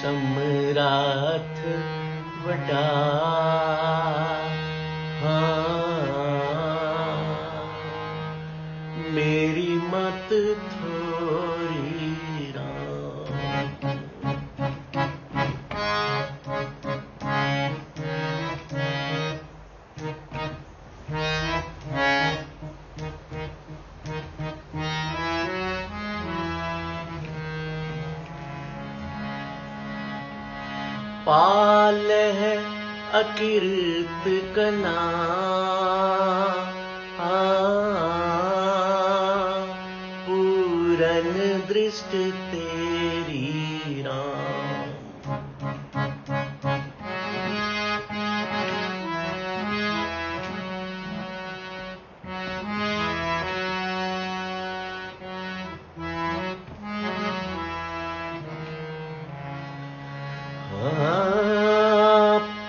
सम्राट वड्डा मेरी मत थोड़ी पाल है अकिरत कना पूरन दृष्ट तेरी राम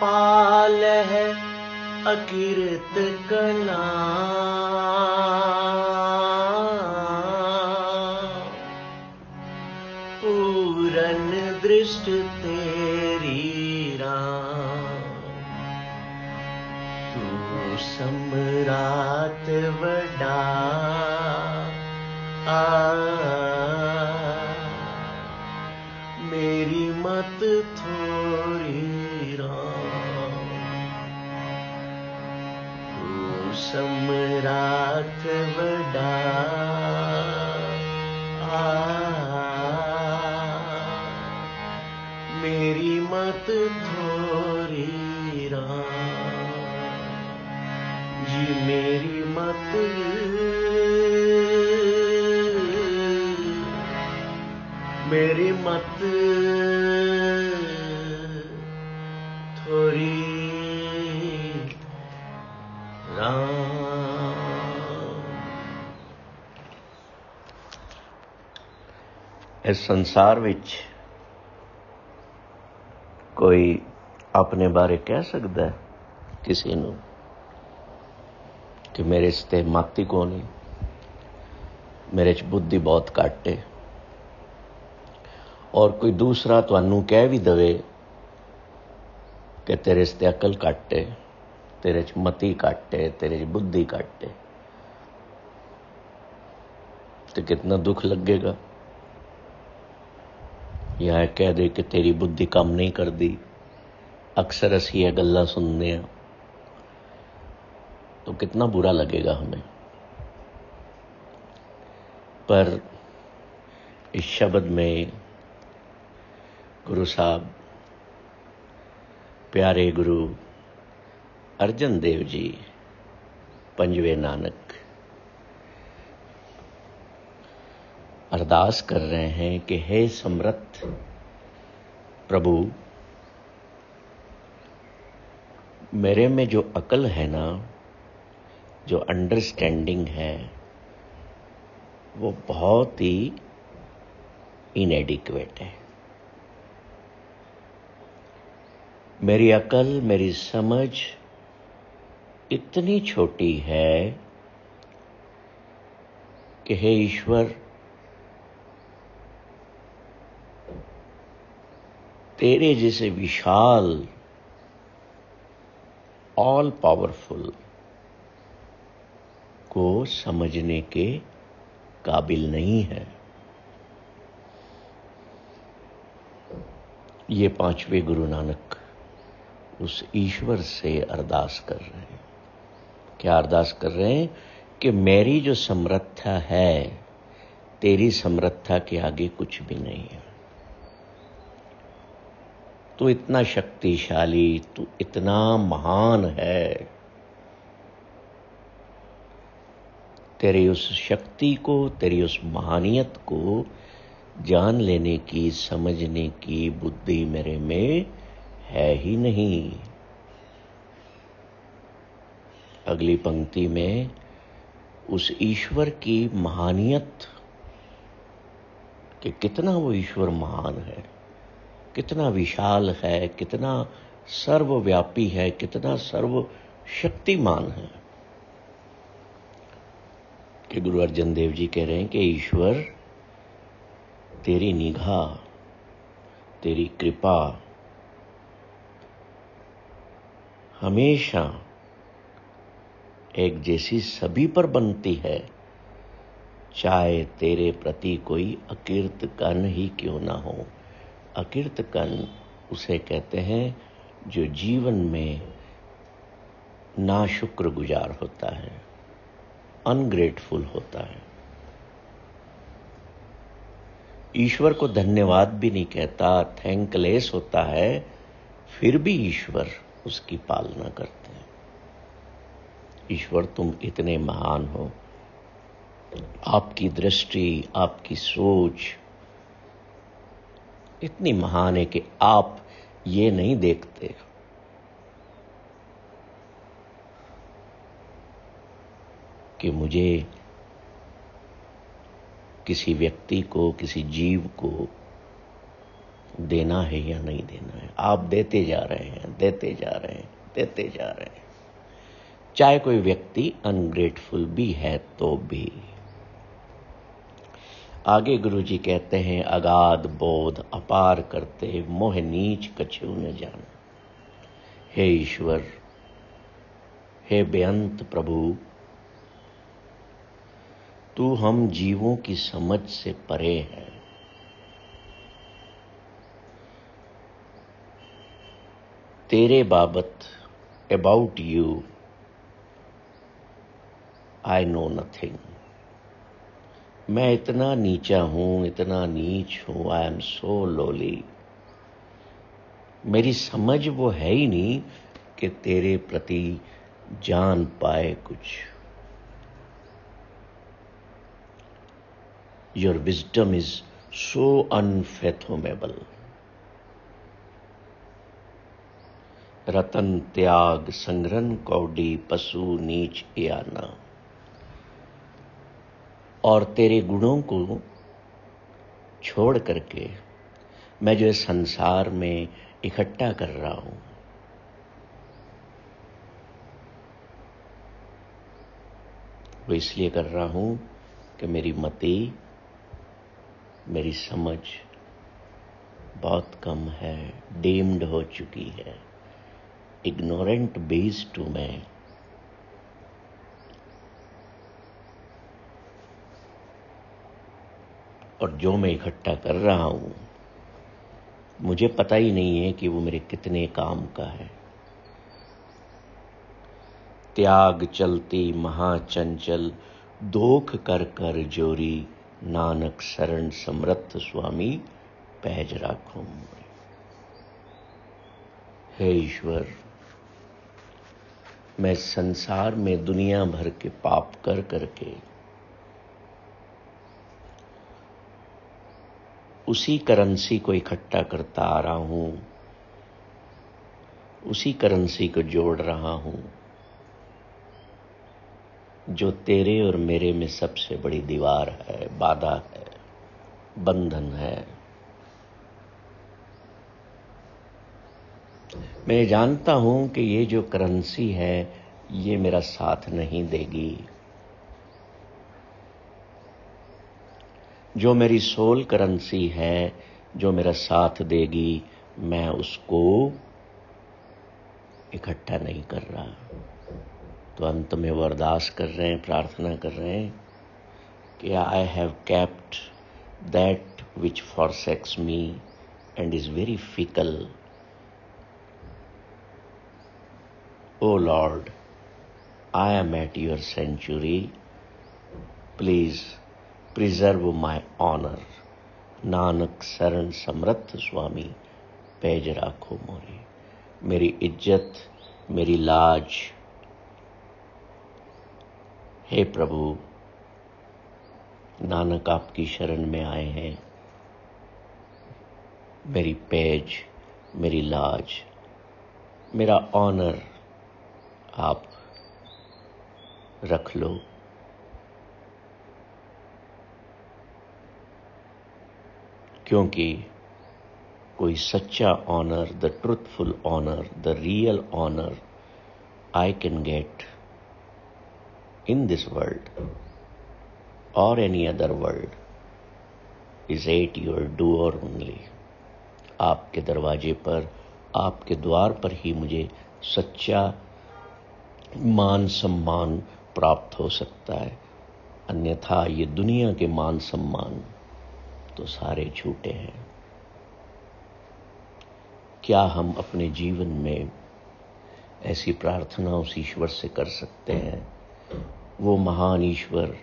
पाल है अकिरत कला पूरन दृष्ट तेरी राम तू सम्राट वड्डा मेरी मत थोड़ी राम तू सम्राट वड्डा मेरी मत थोड़ी राम जी मेरी मत मेरी मत थोड़ी राम। इस संसार विच कोई अपने बारे कह सकता है किसी नूं कि मेरे च ते मत ही कोई नहीं, मेरे च बुद्धि बहुत घट है, और कोई दूसरा तुहानू कह भी दवे कि तेरे च ते अकल घट है, तेरे च मति घट है, तेरे च बुद्धि घट है, तो कितना दुख लगेगा। या कह दे कि तेरी बुद्धि काम नहीं करती, अक्सर असी ये गल्लां सुनते हैं, तो कितना बुरा लगेगा हमें। पर इस शब्द में गुरु साहब, प्यारे गुरु अर्जन देव जी, पंजवें नानक अरदास कर रहे हैं कि हे समर्थ प्रभु, मेरे में जो अकल है ना, जो अंडरस्टैंडिंग है, वो बहुत ही इनएडिक्वेट है। मेरी अकल, मेरी समझ इतनी छोटी है कि हे ईश्वर, तेरे जैसे विशाल, ऑल पावरफुल को समझने के काबिल नहीं है। ये पांचवें गुरु नानक उस ईश्वर से अरदास कर रहे हैं। क्या अरदास कर रहे हैं? कि मेरी जो समर्था है, तेरी समर्था के आगे कुछ भी नहीं है। तू इतना शक्तिशाली, तू इतना महान है। तेरी उस शक्ति को, तेरी उस महानियत को जान लेने की, समझने की बुद्धि मेरे में है ही नहीं। अगली पंक्ति में उस ईश्वर की महानियत, कि कितना वो ईश्वर महान है, कितना विशाल है, कितना सर्वव्यापी है, कितना सर्वशक्तिमान है, कि गुरु अर्जन देव जी कह रहे हैं कि ईश्वर, तेरी निगाह, तेरी कृपा हमेशा एक जैसी सभी पर बनती है, चाहे तेरे प्रति कोई अकीर्त कर्म ही क्यों ना हो। अकीर्त कर्म उसे कहते हैं जो जीवन में नाशुक्रगुजार होता है, अनग्रेटफुल होता है, ईश्वर को धन्यवाद भी नहीं कहता, थैंकलेस होता है, फिर भी ईश्वर उसकी पालना करते हैं। ईश्वर तुम इतने महान हो, आपकी दृष्टि, आपकी सोच इतनी महान है कि आप ये नहीं देखते कि मुझे किसी व्यक्ति को, किसी जीव को देना है या नहीं देना है। आप देते जा रहे हैं, देते जा रहे हैं, देते जा रहे हैं, चाहे कोई व्यक्ति अनग्रेटफुल भी है तो भी। आगे गुरुजी कहते हैं, अगाध बोध अपार करते मोह नीच कछु न जान। हे ईश्वर, हे बेअंत प्रभु, तू हम जीवों की समझ से परे है। तेरे बाबत, about you, I know nothing. मैं इतना नीचा हूं, इतना नीच हूं, आई एम सो लोली। मेरी समझ वो है ही नहीं कि तेरे प्रति जान पाए कुछ। Your wisdom is so unfathomable. रतन त्याग संग्रहण कौडी पशु नीच याना। और तेरे गुणों को छोड़ करके मैं जो इस संसार में इकट्ठा कर रहा हूं, वो इसलिए कर रहा हूं कि मेरी मति, मेरी समझ बहुत कम है, डीम्ड हो चुकी है, इग्नोरेंट बीस्ट हूं मैं। और जो मैं इकट्ठा कर रहा हूं, मुझे पता ही नहीं है कि वो मेरे कितने काम का है। त्याग चलती महाचंचल, दोख कर कर जोरी, नानक शरण समर्थ स्वामी पैज राखो मोरे। हे ईश्वर, मैं संसार में दुनिया भर के पाप कर करके उसी करेंसी को इकट्ठा करता आ रहा हूं, उसी करेंसी को जोड़ रहा हूं जो तेरे और मेरे में सबसे बड़ी दीवार है, बाधा है, बंधन है। मैं जानता हूं कि ये जो करेंसी है ये मेरा साथ नहीं देगी। जो मेरी सोल करेंसी है, जो मेरा साथ देगी, मैं उसको इकट्ठा नहीं कर रहा। तो अंत में वो अरदास कर रहे हैं, प्रार्थना कर रहे हैं कि I have kept that which forsakes me and is very fickle. O lord, I am at your sanctuary, please preserve my honour. Nanak शरण समर्थ स्वामी पैज राखो मोरे। मेरी इज्जत, मेरी लाज, हे प्रभु, नानक आपकी शरण में आए हैं। मेरी पैज, मेरी लाज, मेरा ऑनर आप रख लो। क्योंकि कोई सच्चा honour, the truthful honour, the real honour I can get in this world or any other world is at your door only. आपके दरवाजे पर, आपके द्वार पर ही मुझे सच्चा मान सम्मान प्राप्त हो सकता है। अन्यथा ये दुनिया के मान सम्मान तो सारे झूठे हैं। क्या हम अपने जीवन में ऐसी प्रार्थना उस ईश्वर से कर सकते हैं, वो महान ईश्वर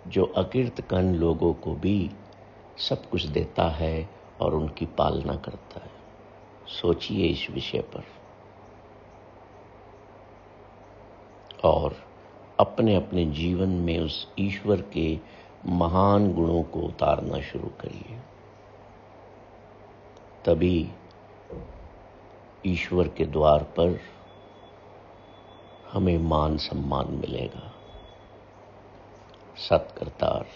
जो अकिर्तकन लोगों को भी सब कुछ देता है और उनकी पालना करता है? सोचिए इस विषय पर और अपने अपने जीवन में उस ईश्वर के महान गुणों को उतारना शुरू करिए। तभी ईश्वर के द्वार पर हमें मान सम्मान मिलेगा। सत्कर्तार।